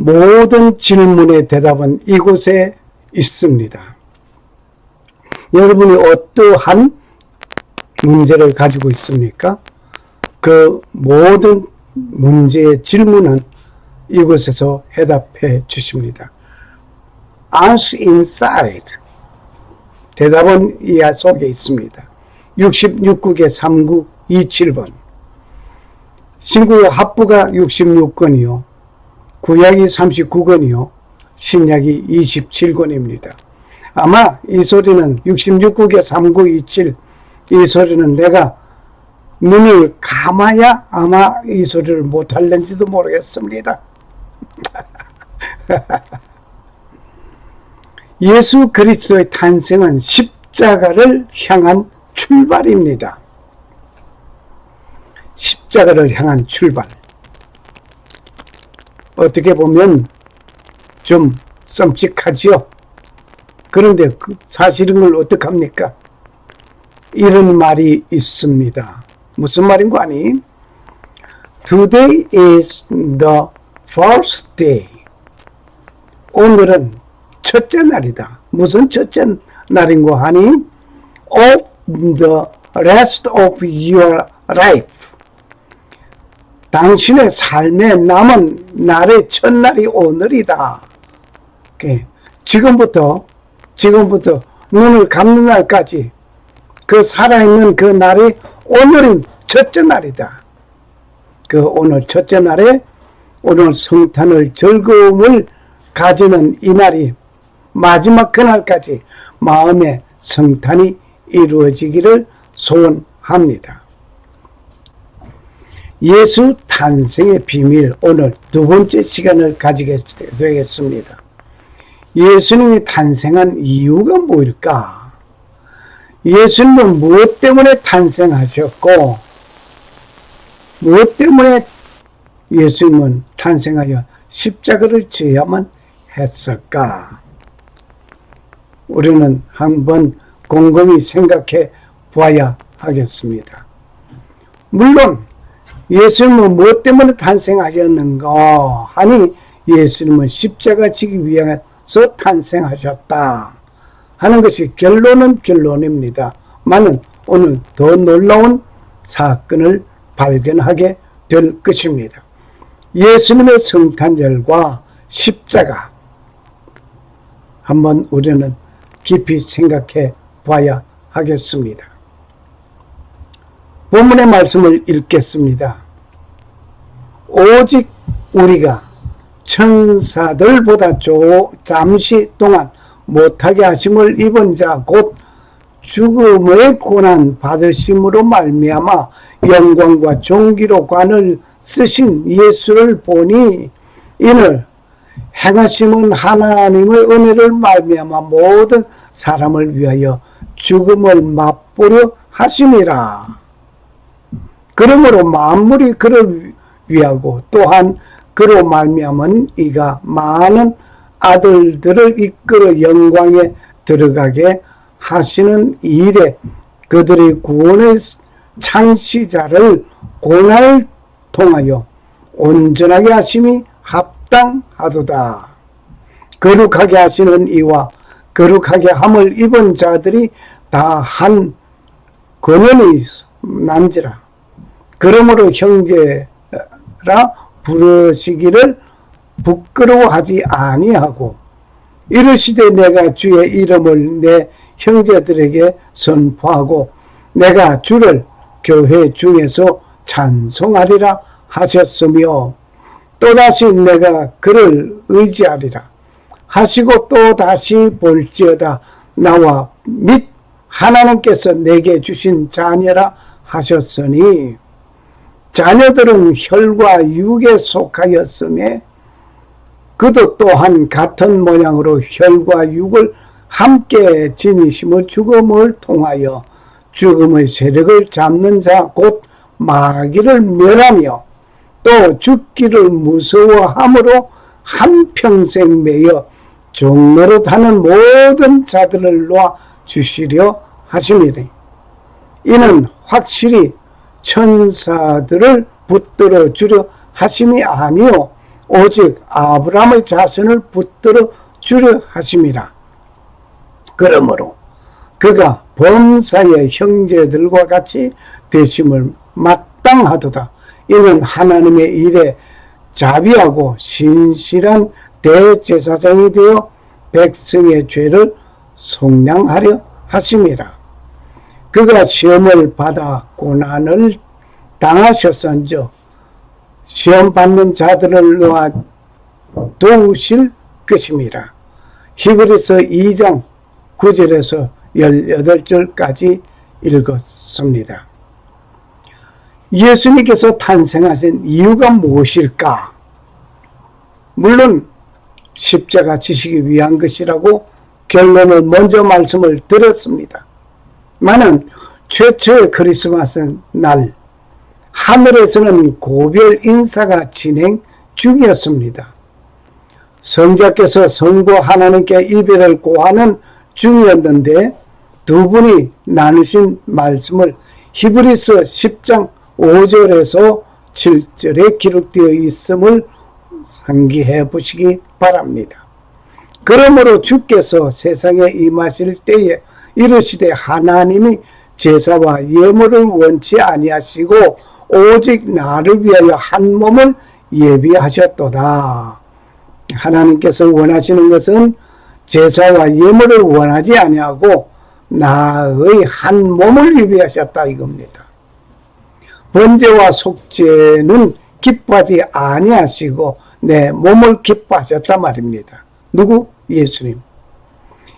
모든 질문의 대답은 이곳에 있습니다. 여러분이 어떠한 문제를 가지고 있습니까? 그 모든 문제의 질문은 이곳에서 해답해 주십니다. Answer inside. 대답은 이 속에 있습니다. 66국에 3927번. 신구의 합부가 66권이요. 구약이 39권이요. 신약이 27권입니다. 아마 이 소리는 66국에 3927, 이 소리는 내가 눈을 감아야 아마 이 소리를 못할는지도 모르겠습니다. 예수 그리스도의 탄생은 십자가를 향한 출발입니다. 십자가를 향한 출발. 어떻게 보면 좀 썸찍하지요. 그런데 사실인 걸 어떡합니까? 이런 말이 있습니다. 무슨 말인 거 아니? Today is the first day. 오늘은 첫째 날이다. 무슨 첫째 날인 거 하니? Of the rest of your life. 당신의 삶의 남은 날의 첫날이 오늘이다. 지금부터 눈을 감는 날까지 그 살아있는 그 날이 오늘은 첫째 날이다. 그 오늘 첫째 날에 오늘 성탄을 즐거움을 가지는 이 날이 마지막 그날까지 마음의 성탄이 이루어지기를 소원합니다. 예수 탄생의 비밀, 오늘 두 번째 시간을 가지게 되겠습니다. 예수님이 탄생한 이유가 뭘까? 예수님은 무엇 때문에 탄생하셨고, 무엇 때문에 예수님은 탄생하여 십자가를 져야만 했을까? 우리는 한번 곰곰이 생각해 봐야 하겠습니다. 물론 예수님은 무엇 때문에 탄생하셨는가 하니 예수님은 십자가 지기 위해서 탄생하셨다 하는 것이 결론입니다. 많은 오늘 더 놀라운 사건을 발견하게 될 것입니다. 예수님의 성탄절과 십자가 한번 우리는 깊이 생각해 봐야 하겠습니다. 본문의 말씀을 읽겠습니다. 오직 우리가 천사들보다 잠시 동안 못하게 하심을 입은 자 곧 죽음의 고난 받으심으로 말미암아 영광과 존귀로 관을 쓰신 예수를 보니 이는 행하심은 하나님의 은혜를 말미암아 모든 사람을 위하여 죽음을 맛보려 하심이라. 그러므로 만물이 그를 위하고 또한 그로 말미암은 이가 많은 아들들을 이끌어 영광에 들어가게 하시는 일에 그들의 구원의 창시자를 고난을 통하여 온전하게 하심이 합당하도다. 거룩하게 하시는 이와 거룩하게 함을 입은 자들이 다 한 권연이 난지라. 그러므로 형제라 부르시기를 부끄러워하지 아니하고 이르시되 내가 주의 이름을 내 형제들에게 선포하고 내가 주를 교회 중에서 찬송하리라 하셨으며 또다시 내가 그를 의지하리라 하시고 또다시 볼지어다 나와 및 하나님께서 내게 주신 자녀라 하셨으니 자녀들은 혈과 육에 속하였음에 그도 또한 같은 모양으로 혈과 육을 함께 지니심을 죽음을 통하여 죽음의 세력을 잡는 자 곧 마귀를 멸하며 또 죽기를 무서워함으로 한평생 매여 종노릇 하는 모든 자들을 놓아 주시려 하심이니 이는 확실히 천사들을 붙들어 주려 하심이 아니요 오직 아브라함의 자손을 붙들어 주려 하심이라. 그러므로 그가 범사의 형제들과 같이 되심을 마땅하도다. 이는 하나님의 일에 자비하고 신실한 대제사장이 되어 백성의 죄를 속량하려 하심이라. 그가 시험을 받아 고난을 당하셨은즉 시험 받는 자들을 놓아 도우실 것임이라. 히브리서 2장 9절에서 18절까지 읽었습니다. 예수님께서 탄생하신 이유가 무엇일까? 물론 십자가 지시기 위한 것이라고 결론을 먼저 말씀을 드렸습니다. 많은 최초의 크리스마스 날 하늘에서는 고별 인사가 진행 중이었습니다. 성자께서 성부 하나님께 이별을 고하는 중이었는데 두 분이 나누신 말씀을 히브리서 10장 5절에서 7절에 기록되어 있음을 상기해 보시기 바랍니다. 그러므로 주께서 세상에 임하실 때에 이르시되 하나님이 제사와 예물을 원치 아니하시고 오직 나를 위하여 한 몸을 예비하셨도다. 하나님께서 원하시는 것은 제사와 예물을 원하지 아니하고 나의 한 몸을 예비하셨다 이겁니다. 번제와 속죄는 기뻐하지 아니하시고 내 몸을 기뻐하셨다 말입니다. 누구? 예수님.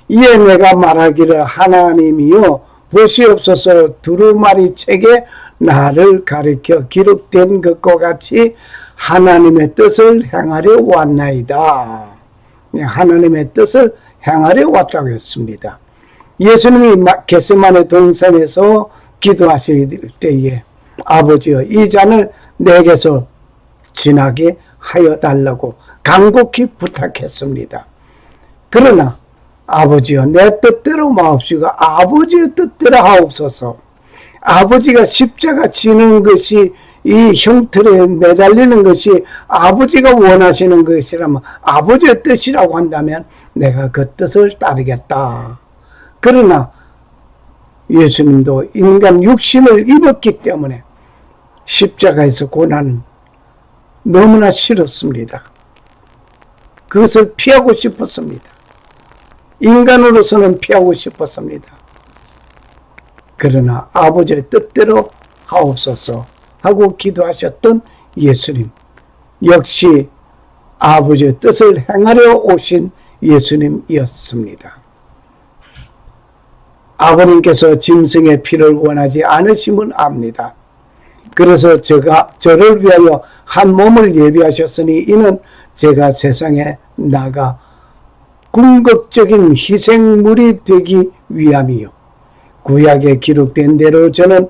이에 내가 말하기를 하나님이여 보시옵소서 두루마리 책에 나를 가리켜 기록된 것과 같이 하나님의 뜻을 행하려 왔나이다. 하나님의 뜻을 행하려 왔다고 했습니다. 예수님이 겟세마네 동산에서 기도하실 때에 아버지여 이 잔을 내게서 지나게 하여 달라고 간곡히 부탁했습니다. 그러나 아버지여 내 뜻대로 마옵시고 아버지의 뜻대로 하옵소서. 아버지가 십자가 지는 것이 이 형틀에 매달리는 것이 아버지가 원하시는 것이라면 아버지의 뜻이라고 한다면 내가 그 뜻을 따르겠다. 그러나 예수님도 인간 육신을 입었기 때문에 십자가에서 고난은 너무나 싫었습니다. 그것을 피하고 싶었습니다. 인간으로서는 피하고 싶었습니다. 그러나 아버지의 뜻대로 하옵소서 하고 기도하셨던 예수님, 역시 아버지의 뜻을 행하려 오신 예수님이었습니다. 아버님께서 짐승의 피를 원하지 않으심은 압니다. 그래서 저를 위하여 한 몸을 예비하셨으니 이는 제가 세상에 나가 궁극적인 희생물이 되기 위함이요. 구약에 기록된 대로 저는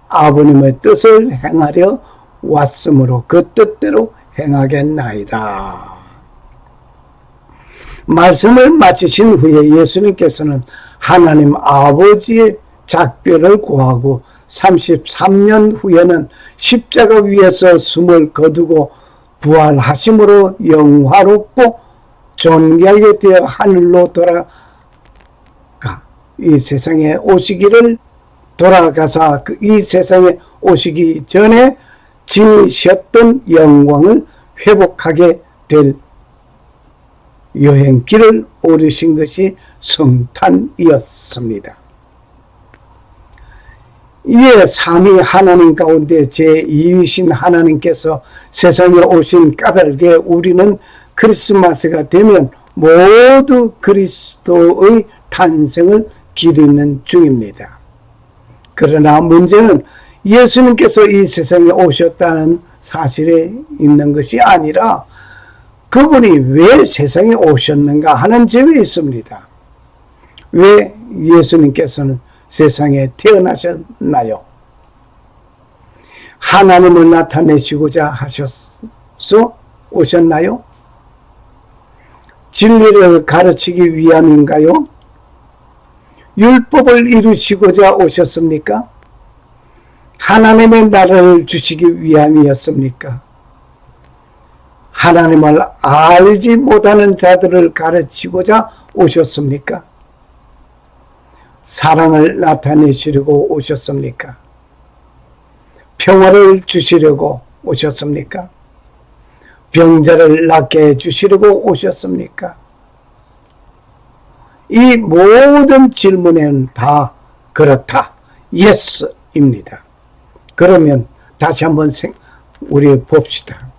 아버님의 뜻을 행하려 왔으므로 그 뜻대로 행하겠나이다. 말씀을 마치신 후에 예수님께서는 하나님 아버지의 작별을 고하고 33년 후에는 십자가 위에서 숨을 거두고 부활하심으로 영화롭고 존귀하게 되어 하늘로 돌아가 이 세상에 오시기를 돌아가사 이 세상에 오시기 전에 지니셨던 영광을 회복하게 될 여행길을 오르신 것이 성탄이었습니다. 이에 삼위 하나님 가운데 제2위신 하나님께서 세상에 오신 까닭에 우리는 크리스마스가 되면 모두 그리스도의 탄생을 기리는 중입니다. 그러나 문제는 예수님께서 이 세상에 오셨다는 사실에 있는 것이 아니라 그분이 왜 세상에 오셨는가 하는 점이 있습니다. 왜 예수님께서는 세상에 태어나셨나요? 하나님을 나타내시고자 하셔서 오셨나요? 진리를 가르치기 위함인가요? 율법을 이루시고자 오셨습니까? 하나님의 나라를 주시기 위함이었습니까? 하나님을 알지 못하는 자들을 가르치고자 오셨습니까? 사랑을 나타내시려고 오셨습니까? 평화를 주시려고 오셨습니까? 병자를 낫게 해주시려고 오셨습니까? 이 모든 질문에는 다 그렇다. 예스입니다. 그러면 다시 한번 우리 봅시다.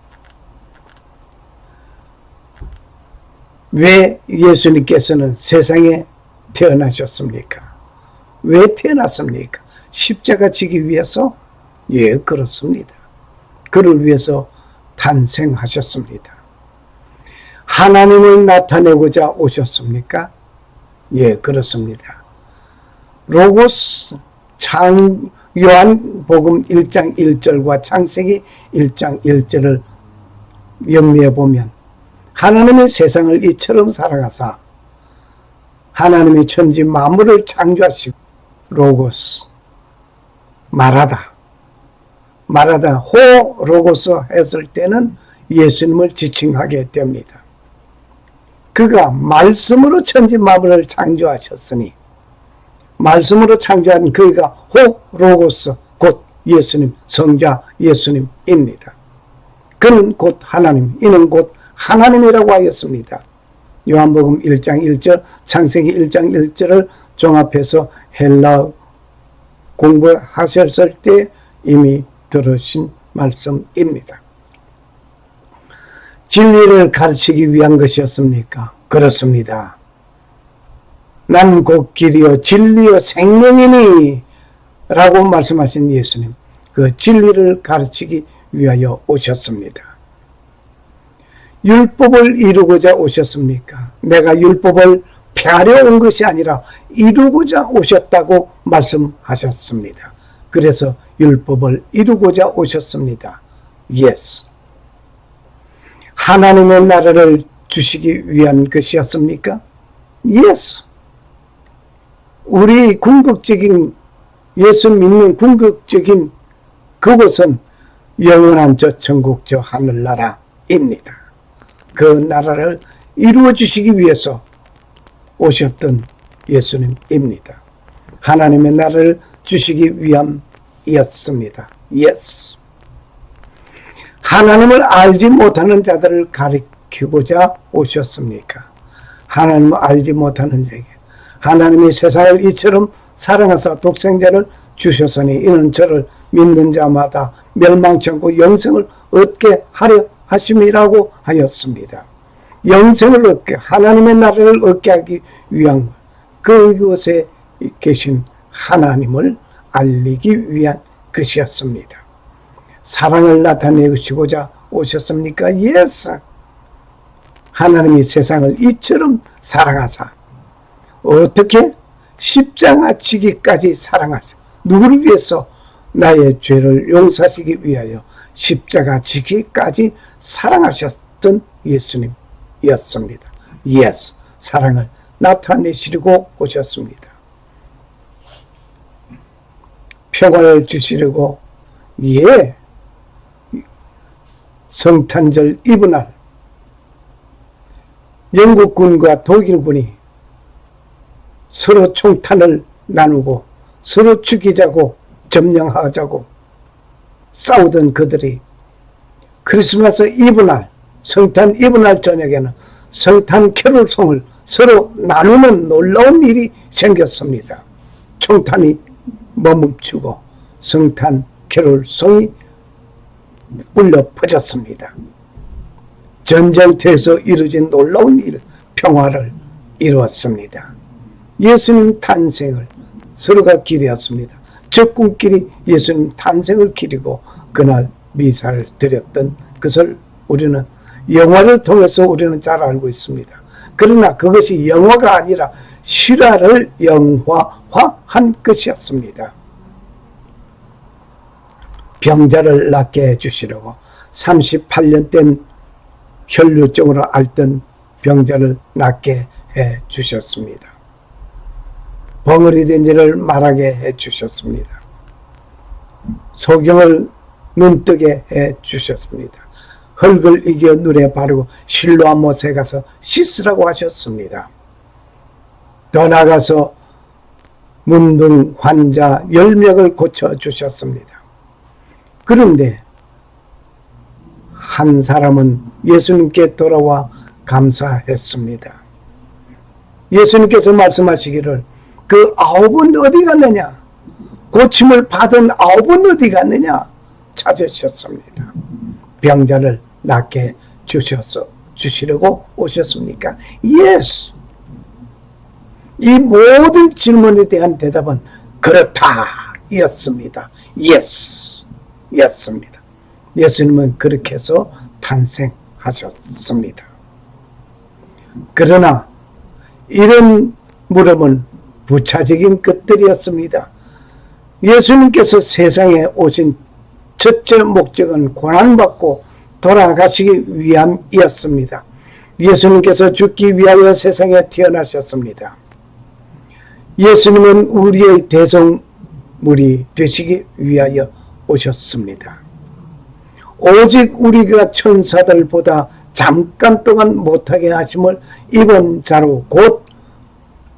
왜 예수님께서는 세상에 태어나셨습니까? 왜 태어났습니까? 십자가 지기 위해서? 예, 그렇습니다. 그를 위해서 탄생하셨습니다. 하나님을 나타내고자 오셨습니까? 예, 그렇습니다. 로고스 요한복음 1장 1절과 창세기 1장 1절을 연미해 보면 하나님이 세상을 이처럼 사랑하사 하나님이 천지 만물을 창조하시고 로고스 말하다 호 로고스 했을 때는 예수님을 지칭하게 됩니다. 그가 말씀으로 천지 만물을 창조하셨으니 말씀으로 창조한 그가 호 로고스 곧 예수님 성자 예수님입니다. 그는 곧 하나님, 이는 곧 하나님이라고 하였습니다. 요한복음 1장 1절, 창세기 1장 1절을 종합해서 헬라 공부하셨을 때 이미 들으신 말씀입니다. 진리를 가르치기 위한 것이었습니까? 그렇습니다. 난 곧 길이요 진리요 생명이니 라고 말씀하신 예수님, 그 진리를 가르치기 위하여 오셨습니다. 율법을 이루고자 오셨습니까? 내가 율법을 폐하려 온 것이 아니라 이루고자 오셨다고 말씀하셨습니다. 그래서 율법을 이루고자 오셨습니다. Yes. 하나님의 나라를 주시기 위한 것이었습니까? Yes. 우리 궁극적인 예수 믿는 궁극적인 그곳은 영원한 저 천국 저 하늘나라입니다. 그 나라를 이루어 주시기 위해서 오셨던 예수님입니다. 하나님의 나라를 주시기 위함이었습니다. Yes. 하나님을 알지 못하는 자들을 가리키고자 오셨습니까? 하나님을 알지 못하는 자에게 하나님이 세상을 이처럼 사랑하사 독생자를 주셨으니 이는 저를 믿는 자마다 멸망치 않고 영생을 얻게 하려 하심이라고 하였습니다. 영생을 얻게, 하나님의 나라를 얻게 하기 위한 그곳에 계신 하나님을 알리기 위한 것이었습니다. 사랑을 나타내시고자 오셨습니까? Yes. 하나님이 세상을 이처럼 사랑하사 어떻게? 십자가 지기까지 사랑하사 누구를 위해서? 나의 죄를 용서하시기 위하여 십자가 지기까지 사랑하셨던 예수님이었습니다. Yes. 사랑을 나타내시려고 오셨습니다. 평화를 주시려고 예 성탄절 이브날 영국군과 독일군이 서로 총탄을 나누고 서로 죽이자고 점령하자고 싸우던 그들이 크리스마스 이브날 성탄 이브날 저녁에는 성탄 캐롤송을 서로 나누는 놀라운 일이 생겼습니다. 총탄이 멈추고 성탄 캐롤송이 울려 퍼졌습니다. 전쟁터에서 이루어진 놀라운 일, 평화를 이루었습니다. 예수님 탄생을 서로가 기리었습니다. 적군끼리 예수님 탄생을 기리고 그날 미사를 드렸던 것을 우리는 영화를 통해서 우리는 잘 알고 있습니다. 그러나 그것이 영화가 아니라 실화를 영화화한 것이었습니다. 병자를 낫게 해주시려고 38년 된 혈류증으로 앓던 병자를 낫게 해주셨습니다. 벙어리 된 일을 말하게 해주셨습니다. 소경을 눈뜨게 해주셨습니다. 흙을 이겨 눈에 바르고 실로암 못에 가서 씻으라고 하셨습니다. 더 나아가서 문둥 환자 10명을 고쳐주셨습니다. 그런데 한 사람은 예수님께 돌아와 감사했습니다. 예수님께서 말씀하시기를 그 9은 어디 갔느냐? 고침을 받은 9은 어디 갔느냐? 찾으셨습니다. 병자를 낫게 주시려고 오셨습니까? Yes. 이 모든 질문에 대한 대답은 그렇다 였습니다. Yes. 였습니다. 예수님은 그렇게 해서 탄생하셨습니다. 그러나 이런 물음은 부차적인 것들이었습니다. 예수님께서 세상에 오신 첫째 목적은 고난받고 돌아가시기 위함이었습니다. 예수님께서 죽기 위하여 세상에 태어나셨습니다. 예수님은 우리의 대성물이 되시기 위하여 오셨습니다. 오직 우리가 천사들보다 잠깐 동안 못하게 하심을 입은 자로 곧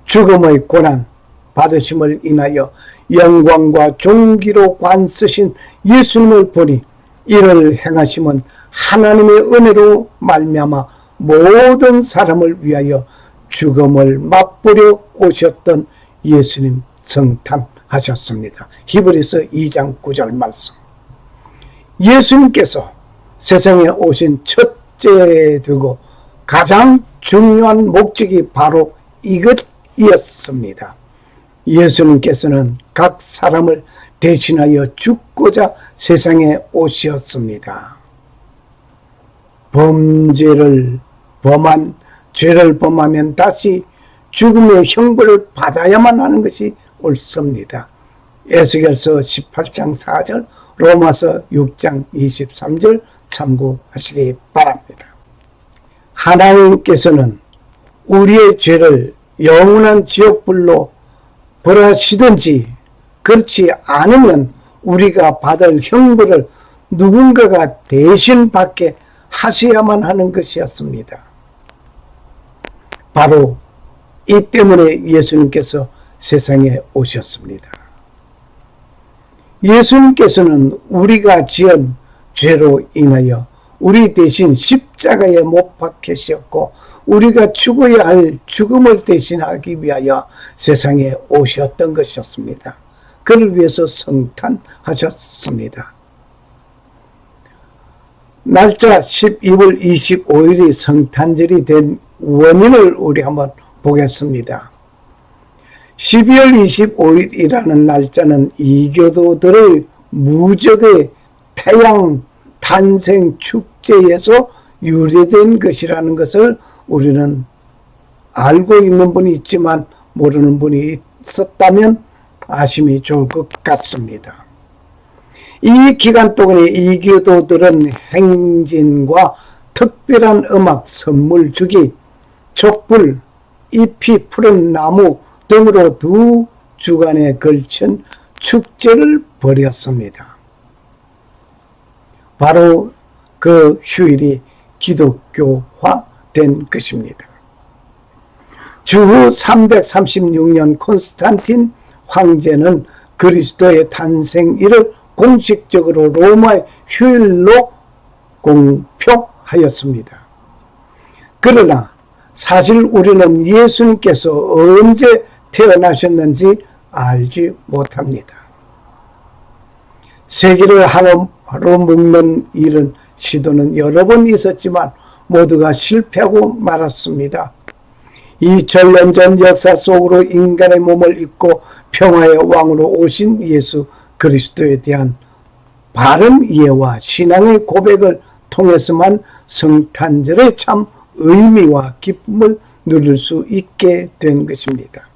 죽음의 고난 받으심을 인하여 영광과 존귀로 관쓰신 예수님을 보니 이를 행하심은 하나님의 은혜로 말미암아 모든 사람을 위하여 죽음을 맛보려 오셨던 예수님 성탄하셨습니다. 히브리서 2장 9절 말씀. 예수님께서 세상에 오신 첫째 되고 가장 중요한 목적이 바로 이것이었습니다. 예수님께서는 각 사람을 대신하여 죽고자 세상에 오셨습니다. 죄를 범하면 다시 죽음의 형벌을 받아야만 하는 것이 옳습니다. 에스겔서 18장 4절, 로마서 6장 23절 참고하시기 바랍니다. 하나님께서는 우리의 죄를 영원한 지옥불로 벌하시든지 그렇지 않으면 우리가 받을 형벌을 누군가가 대신 받게 하셔야만 하는 것이었습니다. 바로 이 때문에 예수님께서 세상에 오셨습니다. 예수님께서는 우리가 지은 죄로 인하여 우리 대신 십자가에 못 박히셨고 우리가 죽어야 할 죽음을 대신하기 위하여 세상에 오셨던 것이었습니다. 그를 위해서 성탄하셨습니다. 날짜 12월 25일이 성탄절이 된 원인을 우리 한번 보겠습니다. 12월 25일이라는 날짜는 이교도들의 무적의 태양 탄생 축제에서 유래된 것이라는 것을 우리는 알고 있는 분이 있지만 모르는 분이 있었다면 아심이 좋을 것 같습니다. 이 기간 동안에 이교도들은 행진과 특별한 음악, 선물 주기, 촛불, 잎이 푸른 나무 등으로 2주간에 걸친 축제를 벌였습니다. 바로 그 휴일이 기독교화된 것입니다. 주후 336년 콘스탄틴 황제는 그리스도의 탄생일을 공식적으로 로마의 휴일로 공표하였습니다. 그러나 사실 우리는 예수님께서 언제 태어나셨는지 알지 못합니다. 세계를 하루 묶는 일은 시도는 여러 번 있었지만 모두가 실패하고 말았습니다. 2000년 전 역사 속으로 인간의 몸을 입고 평화의 왕으로 오신 예수 그리스도에 대한 바른 이해와 신앙의 고백을 통해서만 성탄절의 참 의미와 기쁨을 누릴 수 있게 된 것입니다.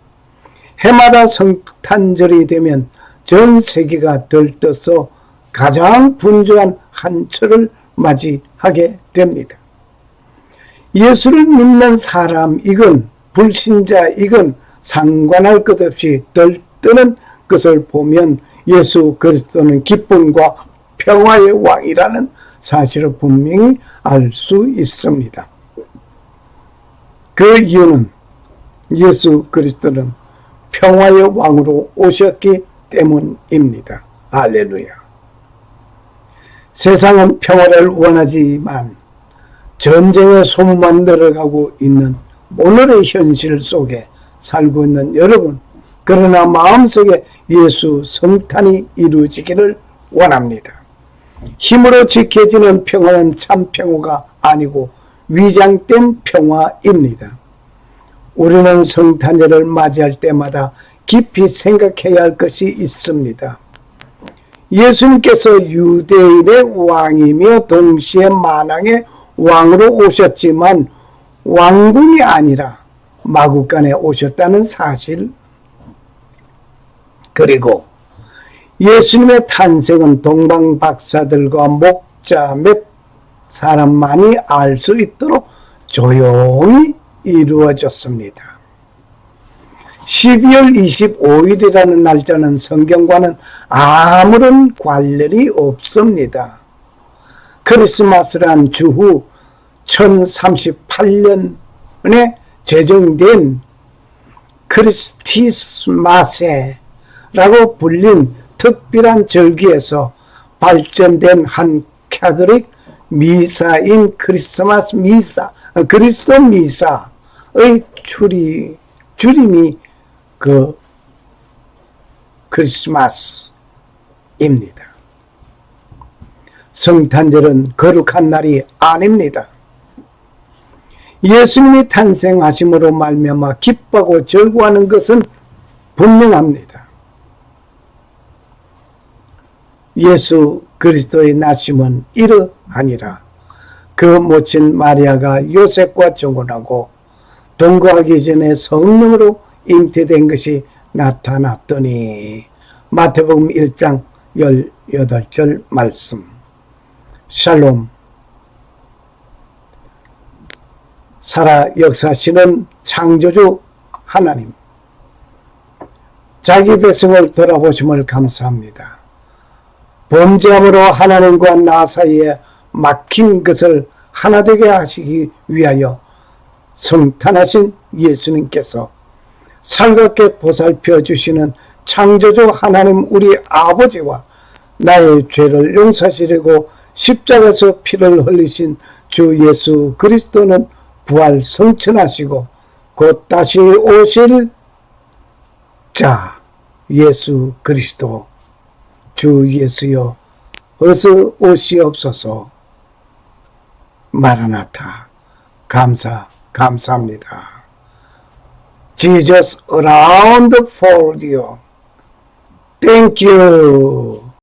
해마다 성탄절이 되면 전 세계가 들떠서 가장 분주한 한철을 맞이하게 됩니다. 예수를 믿는 사람이건 불신자이건 상관할 것 없이 들뜨는 것을 보면 예수 그리스도는 기쁨과 평화의 왕이라는 사실을 분명히 알 수 있습니다. 그 이유는 예수 그리스도는 평화의 왕으로 오셨기 때문입니다. 할렐루야. 세상은 평화를 원하지만 전쟁의 소문만 늘어가고 있는 오늘의 현실 속에 살고 있는 여러분, 그러나 마음속에 예수 성탄이 이루어지기를 원합니다. 힘으로 지켜지는 평화는 참 평화가 아니고 위장된 평화입니다. 우리는 성탄절을 맞이할 때마다 깊이 생각해야 할 것이 있습니다. 예수님께서 유대인의 왕이며 동시에 만왕의 왕으로 오셨지만 왕궁이 아니라 마구간에 오셨다는 사실, 그리고 예수님의 탄생은 동방 박사들과 목자 몇 사람만이 알 수 있도록 조용히 이루어졌습니다. 12월 25일이라는 날짜는 성경과는 아무런 관련이 없습니다. 크리스마스란 주후 1038년에 제정된 크리스티스마세라고 불린 특별한 절기에서 발전된 한 카톨릭 미사인 크리스마스 미사, 그리스도 미사의 줄임이 그 크리스마스입니다. 성탄절은 거룩한 날이 아닙니다. 예수님이 탄생하심으로 말미암아 기뻐하고 즐거워하는 것은 분명합니다. 예수 그리스도의 나심은 이러하니라. 그 모친 마리아가 요셉과 정혼하고 동거하기 전에 성령으로 잉태된 것이 나타났더니. 마태복음 1장 18절 말씀. 샬롬. 살아 역사하시는 창조주 하나님, 자기 백성을 돌아보심을 감사합니다. 범죄함으로 하나님과 나 사이에 막힌 것을 하나 되게 하시기 위하여 성탄하신 예수님께서 살갑게 보살펴 주시는 창조주 하나님 우리 아버지와 나의 죄를 용서하시려고 십자가에서 피를 흘리신 주 예수 그리스도는 부활 성천하시고 곧 다시 오실 자 예수 그리스도, 주 예수여 어서 오시옵소서. 마라나타. 감사합니다. Jesus around for you. Thank you.